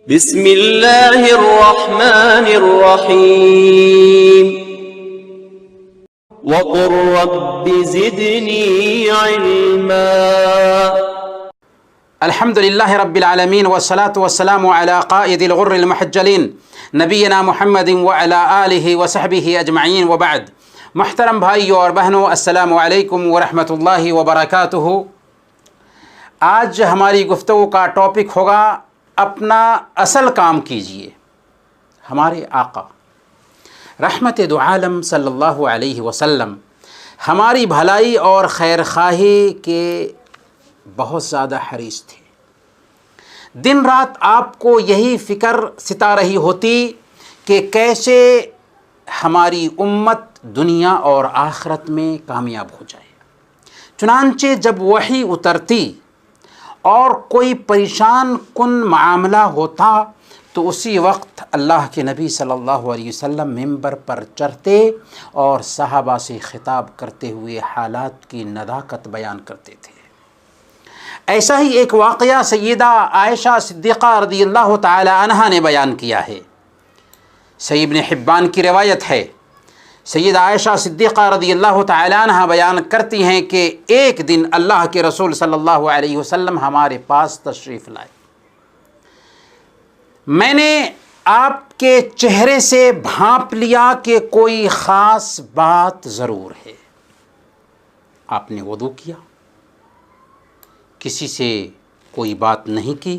بسم اللہ الرحمن الرحیم وقل رب زدنی علما۔ الحمد للہ رب العالمین والصلاة والسلام علی قائد الغر المحجلین نبینا محمد وعلی آلہ وصحبہ اجمعین وبعد۔ محترم بھائیوں اور بہنوں، السلام علیکم ورحمۃ اللہ وبرکاتہ۔ آج ہماری گفتگو کا ٹاپک ہوگا اپنا اصل کام کیجئے۔ ہمارے آقا رحمت دو عالم صلی اللہ علیہ وسلم ہماری بھلائی اور خیر خواہی کے بہت زیادہ حریص تھے۔ دن رات آپ کو یہی فکر ستا رہی ہوتی کہ کیسے ہماری امت دنیا اور آخرت میں کامیاب ہو جائے۔ چنانچہ جب وحی اترتی اور کوئی پریشان کن معاملہ ہوتا تو اسی وقت اللہ کے نبی صلی اللہ علیہ وسلم ممبر پر چڑھتے اور صحابہ سے خطاب کرتے ہوئے حالات کی نداقت بیان کرتے تھے۔ ایسا ہی ایک واقعہ سیدہ عائشہ صدیقہ رضی اللہ تعالی عنہا نے بیان کیا ہے۔ صحیح ابن حبان کی روایت ہے، سیدہ عائشہ صدیقہ رضی اللہ تعالی عنہ بیان کرتی ہیں کہ ایک دن اللہ کے رسول صلی اللہ علیہ وسلم ہمارے پاس تشریف لائے۔ میں نے آپ کے چہرے سے بھانپ لیا کہ کوئی خاص بات ضرور ہے۔ آپ نے وضو کیا، کسی سے کوئی بات نہیں کی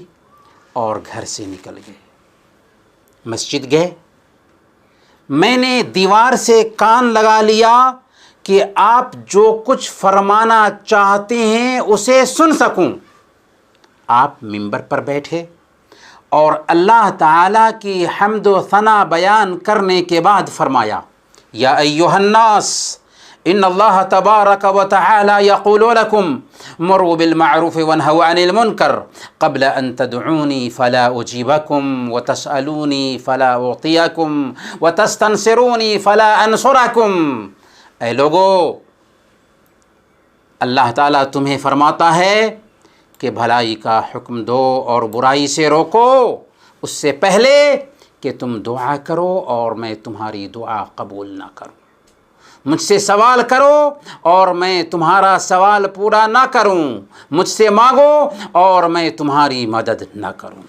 اور گھر سے نکل گئے، مسجد گئے۔ میں نے دیوار سے کان لگا لیا کہ آپ جو کچھ فرمانا چاہتے ہیں اسے سن سکوں۔ آپ ممبر پر بیٹھے اور اللہ تعالیٰ کی حمد و ثنا بیان کرنے کے بعد فرمایا، یا ایھا الناس ان اللہ تبارک و تعالی یقول لکم مروا بالمعروف وانہوا عن المنکر قبل ان تدعونی فلا اجیبکم وتسألونی فلا اعطیکم وتستنصرونی فلا انصرکم۔ اے لوگو، اللہ تعالیٰ تمہیں فرماتا ہے کہ بھلائی کا حکم دو اور برائی سے روکو اس سے پہلے کہ تم دعا کرو اور میں تمہاری دعا قبول نہ کروں، مجھ سے سوال کرو اور میں تمہارا سوال پورا نہ کروں، مجھ سے مانگو اور میں تمہاری مدد نہ کروں۔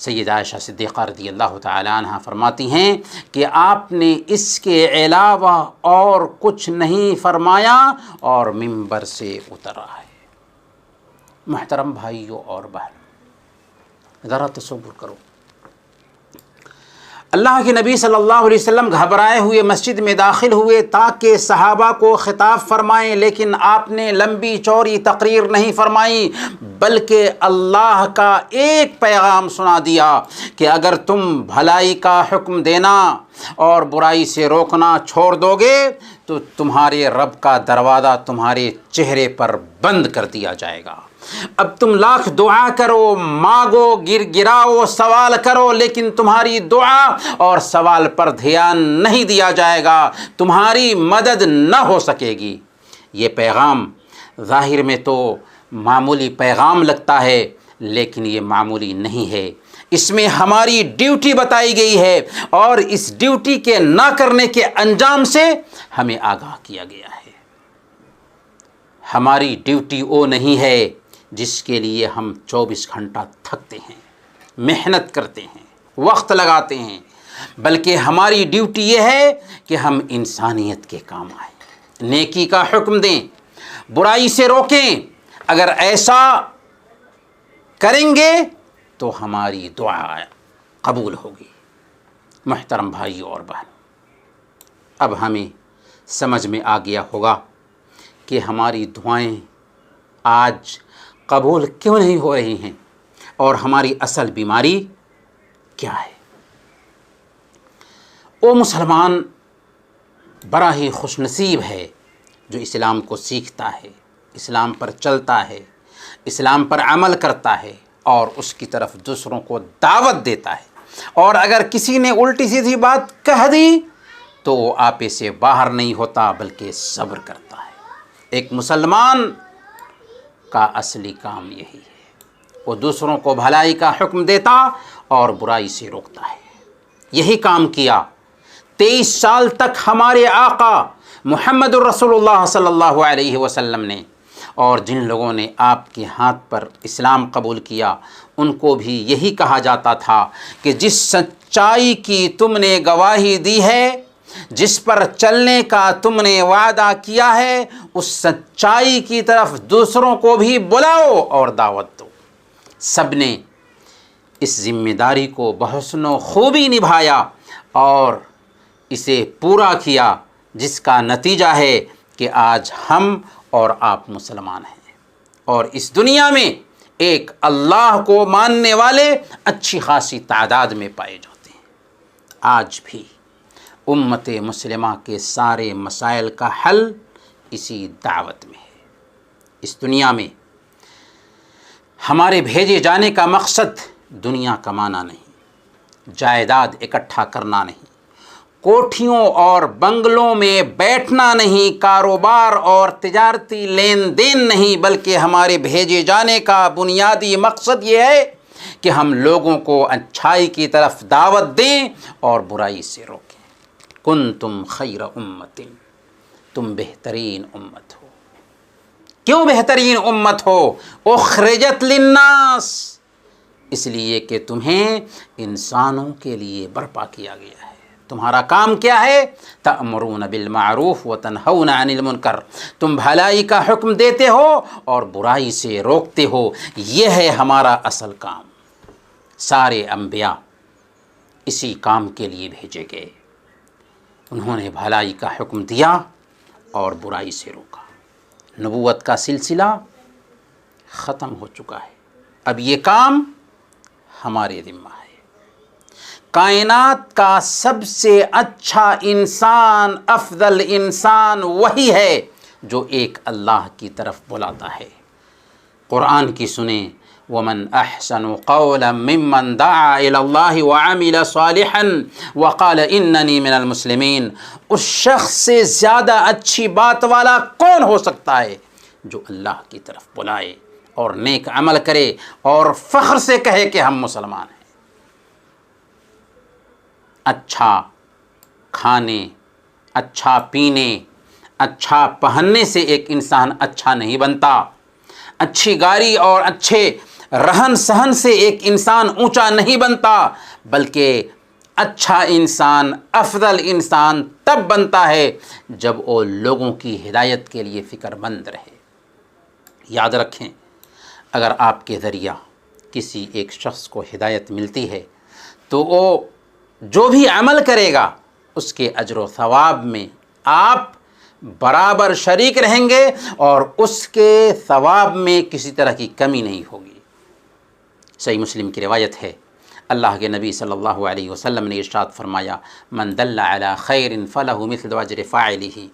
سیدہ عائشہ صدیقہ رضی اللہ تعالی عنہ فرماتی ہیں کہ آپ نے اس کے علاوہ اور کچھ نہیں فرمایا اور ممبر سے اترا ہے۔ محترم بھائیوں اور بہنوں، ذرا تصور کرو، اللہ کے نبی صلی اللہ علیہ وسلم گھبرائے ہوئے مسجد میں داخل ہوئے تاکہ صحابہ کو خطاب فرمائیں، لیکن آپ نے لمبی چوڑی تقریر نہیں فرمائی بلکہ اللہ کا ایک پیغام سنا دیا کہ اگر تم بھلائی کا حکم دینا اور برائی سے روکنا چھوڑ دو گے تو تمہارے رب کا دروازہ تمہارے چہرے پر بند کر دیا جائے گا۔ اب تم لاکھ دعا کرو، مانگو، گر گراؤ، سوال کرو، لیکن تمہاری دعا اور سوال پر دھیان نہیں دیا جائے گا، تمہاری مدد نہ ہو سکے گی۔ یہ پیغام ظاہر میں تو معمولی پیغام لگتا ہے لیکن یہ معمولی نہیں ہے، اس میں ہماری ڈیوٹی بتائی گئی ہے اور اس ڈیوٹی کے نہ کرنے کے انجام سے ہمیں آگاہ کیا گیا ہے۔ ہماری ڈیوٹی وہ نہیں ہے جس کے لیے ہم 24 گھنٹہ تھکتے ہیں، محنت کرتے ہیں، وقت لگاتے ہیں، بلکہ ہماری ڈیوٹی یہ ہے کہ ہم انسانیت کے کام آئیں، نیکی کا حکم دیں، برائی سے روکیں۔ اگر ایسا کریں گے تو ہماری دعا قبول ہوگی۔ محترم بھائیوں اور بہنوں، اب ہمیں سمجھ میں آ گیا ہوگا کہ ہماری دعائیں آج قبول کیوں نہیں ہو رہی ہیں اور ہماری اصل بیماری کیا ہے۔ وہ مسلمان بڑا ہی خوش نصیب ہے جو اسلام کو سیکھتا ہے، اسلام پر چلتا ہے، اسلام پر عمل کرتا ہے اور اس کی طرف دوسروں کو دعوت دیتا ہے، اور اگر کسی نے الٹی سیدھی بات کہہ دی تو وہ آپے سے باہر نہیں ہوتا بلکہ صبر کرتا ہے۔ ایک مسلمان کا اصلی کام یہی ہے۔ وہ دوسروں کو بھلائی کا حکم دیتا اور برائی سے روکتا ہے۔ یہی کام کیا 23 سال تک ہمارے آقا محمد الرسول اللہ صلی اللہ علیہ وسلم نے، اور جن لوگوں نے آپ کے ہاتھ پر اسلام قبول کیا ان کو بھی یہی کہا جاتا تھا کہ جس سچائی کی تم نے گواہی دی ہے، جس پر چلنے کا تم نے وعدہ کیا ہے، اس سچائی کی طرف دوسروں کو بھی بلاؤ اور دعوت دو۔ سب نے اس ذمہ داری کو بحسن و خوبی نبھایا اور اسے پورا کیا، جس کا نتیجہ ہے کہ آج ہم اور آپ مسلمان ہیں، اور اس دنیا میں ایک اللہ کو ماننے والے اچھی خاصی تعداد میں پائے جاتے ہیں۔ آج بھی امت مسلمہ کے سارے مسائل کا حل اسی دعوت میں ہے۔ اس دنیا میں ہمارے بھیجے جانے کا مقصد دنیا کمانا نہیں، جائیداد اکٹھا کرنا نہیں، کوٹھیوں اور بنگلوں میں بیٹھنا نہیں، کاروبار اور تجارتی لین دین نہیں، بلکہ ہمارے بھیجے جانے کا بنیادی مقصد یہ ہے کہ ہم لوگوں کو اچھائی کی طرف دعوت دیں اور برائی سے روکیں۔ کنتم خیر امت، تم بہترین امت ہو۔ کیوں بہترین امت ہو؟ اخرجت للناس، اس لیے کہ تمہیں انسانوں کے لیے برپا کیا گیا ہے۔ تمہارا کام کیا ہے؟ تأمرون بالمعروف وتنہون عن المنکر، تم بھلائی کا حکم دیتے ہو اور برائی سے روکتے ہو، یہ ہے ہمارا اصل کام۔ سارے انبیاء اسی کام کے لیے بھیجے گئے، انہوں نے بھلائی کا حکم دیا اور برائی سے روکا۔ نبوت کا سلسلہ ختم ہو چکا ہے، اب یہ کام ہمارے ذمہ ہے۔ کائنات کا سب سے اچھا انسان، افضل انسان وہی ہے جو ایک اللہ کی طرف بلاتا ہے۔ قرآن کی سنیں، وَمَنْ أَحْسَنُ قَوْلًا مِّمَّنْ دَعَا إِلَى اللَّهِ وَعَمِلَ صَالِحًا وَقَالَ إِنَّنِي مِنَ الْمُسْلِمِينَ، اس شخص سے زیادہ اچھی بات والا کون ہو سکتا ہے جو اللہ کی طرف بلائے اور نیک عمل کرے اور فخر سے کہے کہ ہم مسلمان ہیں۔ اچھا کھانے، اچھا پینے، اچھا پہننے سے ایک انسان اچھا نہیں بنتا، اچھی گاڑی اور اچھے رہن سہن سے ایک انسان اونچا نہیں بنتا، بلکہ اچھا انسان، افضل انسان تب بنتا ہے جب وہ لوگوں کی ہدایت کے لیے فکر مند رہے۔ یاد رکھیں، اگر آپ کے ذریعہ کسی ایک شخص کو ہدایت ملتی ہے تو وہ جو بھی عمل کرے گا اس کے اجر و ثواب میں آپ برابر شریک رہیں گے اور اس کے ثواب میں کسی طرح کی کمی نہیں ہوگی۔ صحیح مسلم کی روایت ہے، اللہ کے نبی صلی اللہ علیہ وسلم نے ارشاد فرمایا، من دل علی خیر فلہ مثل اجر فاعلہ،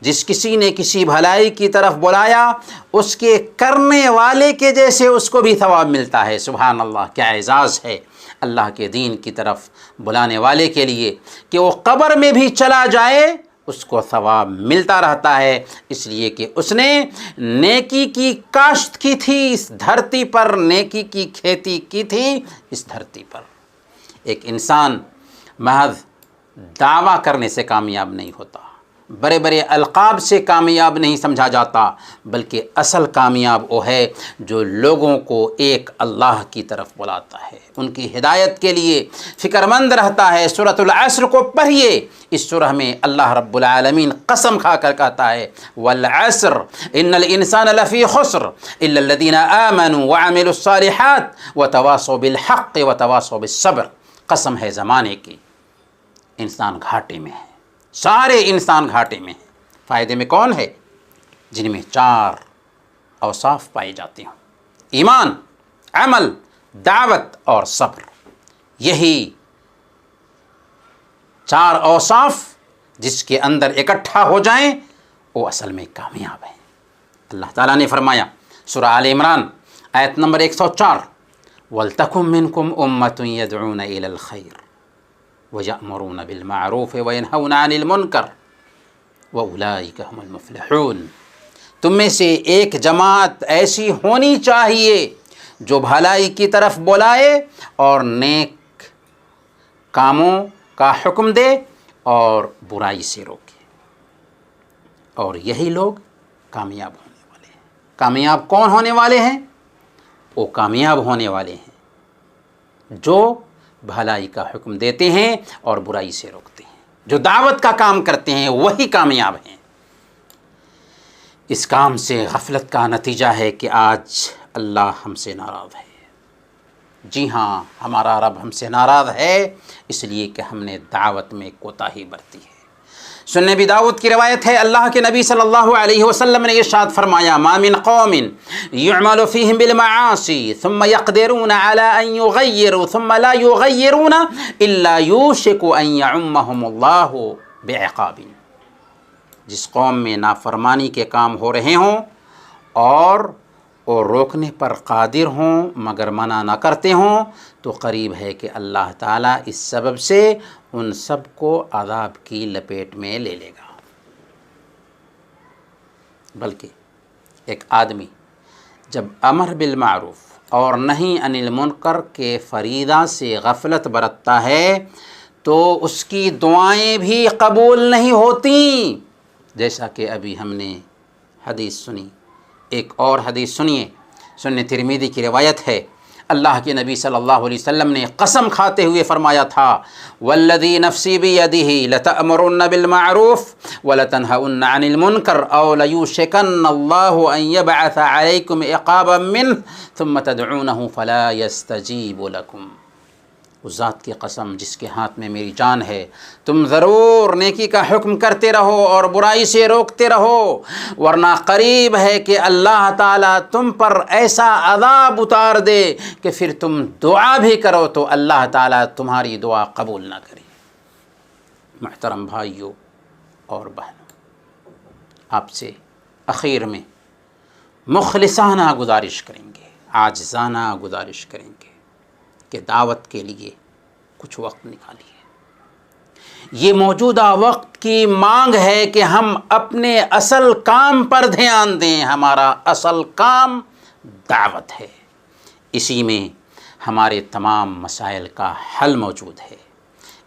جس کسی نے کسی بھلائی کی طرف بلایا اس کے کرنے والے کے جیسے اس کو بھی ثواب ملتا ہے۔ سبحان اللہ، کیا اعزاز ہے اللہ کے دین کی طرف بلانے والے کے لیے کہ وہ قبر میں بھی چلا جائے اس کو ثواب ملتا رہتا ہے، اس لیے کہ اس نے نیکی کی کاشت کی تھی اس دھرتی پر، نیکی کی کھیتی کی تھی اس دھرتی پر۔ ایک انسان محض دعویٰ کرنے سے کامیاب نہیں ہوتا، بڑے بڑے القاب سے کامیاب نہیں سمجھا جاتا، بلکہ اصل کامیاب وہ ہے جو لوگوں کو ایک اللہ کی طرف بلاتا ہے، ان کی ہدایت کے لیے فکر مند رہتا ہے۔ سورۃ العصر کو پڑھیے، اس سورہ میں اللہ رب العالمین قسم کھا کر کہتا ہے، والعصر ان الانسان لفی خسر الا الذین آمنوا وعملوا الصالحات وتواصوا بالحق وتواصوا بالصبر۔ قسم ہے زمانے کی، انسان گھاٹے میں ہے، سارے انسان گھاٹے میں ہیں۔ فائدے میں کون ہے؟ جن میں 4 اوصاف پائے جاتے ہوں: ایمان، عمل، دعوت اور صبر۔ یہی 4 اوصاف جس کے اندر اکٹھا ہو جائیں وہ اصل میں کامیاب ہیں۔ اللہ تعالیٰ نے فرمایا سورہ آل عمران آیت نمبر 104، وَلْتَكُن مِّنكُمْ أُمَّةٌ يَدْعُونَ إِلَى الْخَيْرِ وَيَأْمُرُونَ بِالْمَعْرُوفِ وَيَنْهَوْنَ عَنِ الْمُنكَرِ وَأُولَٰئِكَ هُمُ الْمُفْلِحُونَ۔ تم میں سے ایک جماعت ایسی ہونی چاہیے جو بھلائی کی طرف بلائے اور نیک کاموں کا حکم دے اور برائی سے روکے، اور یہی لوگ کامیاب ہونے والے ہیں۔ کامیاب کون ہونے والے ہیں؟ وہ کامیاب ہونے والے ہیں جو بھلائی کا حکم دیتے ہیں اور برائی سے روکتے ہیں، جو دعوت کا کام کرتے ہیں، وہی کامیاب ہیں۔ اس کام سے غفلت کا نتیجہ ہے کہ آج اللہ ہم سے ناراض ہے۔ جی ہاں، ہمارا رب ہم سے ناراض ہے اس لیے کہ ہم نے دعوت میں کوتاہی برتی ہے۔ سنن ابی داؤد کی روایت ہے، اللہ کے نبی صلی اللہ علیہ وسلم نے ارشاد فرمایا، ما من قوم يعمل فيهم بالمعاصي ثم يقدرون على ان يغيروا ثم لا يغيرون الا يوشك ان يعمهم الله بعقاب۔ جس قوم میں نافرمانی کے کام ہو رہے ہوں اور روکنے پر قادر ہوں مگر منع نہ کرتے ہوں، تو قریب ہے کہ اللہ تعالیٰ اس سبب سے ان سب کو عذاب کی لپیٹ میں لے لے گا۔ بلکہ ایک آدمی جب امر بالمعروف اور نہی عن المنکر کے فریضہ سے غفلت برتتا ہے تو اس کی دعائیں بھی قبول نہیں ہوتیں، جیسا کہ ابھی ہم نے حدیث سنی۔ ایک اور حدیث سنیے، سنن ترمذی کی روایت ہے، اللہ کے نبی صلی اللہ علیہ وسلم نے قسم کھاتے ہوئے فرمایا تھا، والذی نفسی بیدہ لتأمرن بالمعروف ولتنہؤن عن المنکر او لیوشکن اللہ ان یبعث علیکم عقابا منہ ثم تدعونہ فلا یستجیب لکم۔ اس ذات کی قسم جس کے ہاتھ میں میری جان ہے، تم ضرور نیکی کا حکم کرتے رہو اور برائی سے روکتے رہو، ورنہ قریب ہے کہ اللہ تعالیٰ تم پر ایسا عذاب اتار دے کہ پھر تم دعا بھی کرو تو اللہ تعالیٰ تمہاری دعا قبول نہ کرے۔ محترم بھائیوں اور بہنوں، آپ سے اخیر میں مخلصانہ گزارش کریں گے، عاجزانہ گزارش کریں گے کہ دعوت کے لیے کچھ وقت نکالیے۔ یہ موجودہ وقت کی مانگ ہے کہ ہم اپنے اصل کام پر دھیان دیں۔ ہمارا اصل کام دعوت ہے، اسی میں ہمارے تمام مسائل کا حل موجود ہے،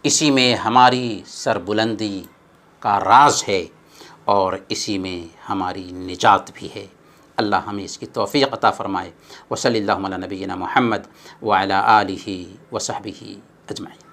اسی میں ہماری سربلندی کا راز ہے اور اسی میں ہماری نجات بھی ہے۔ اللہ ہمیں اس کی توفیق عطا فرمائے۔ وصلی اللہ علی نبینا محمد وعلی آلہ وصحبہ اجمعین۔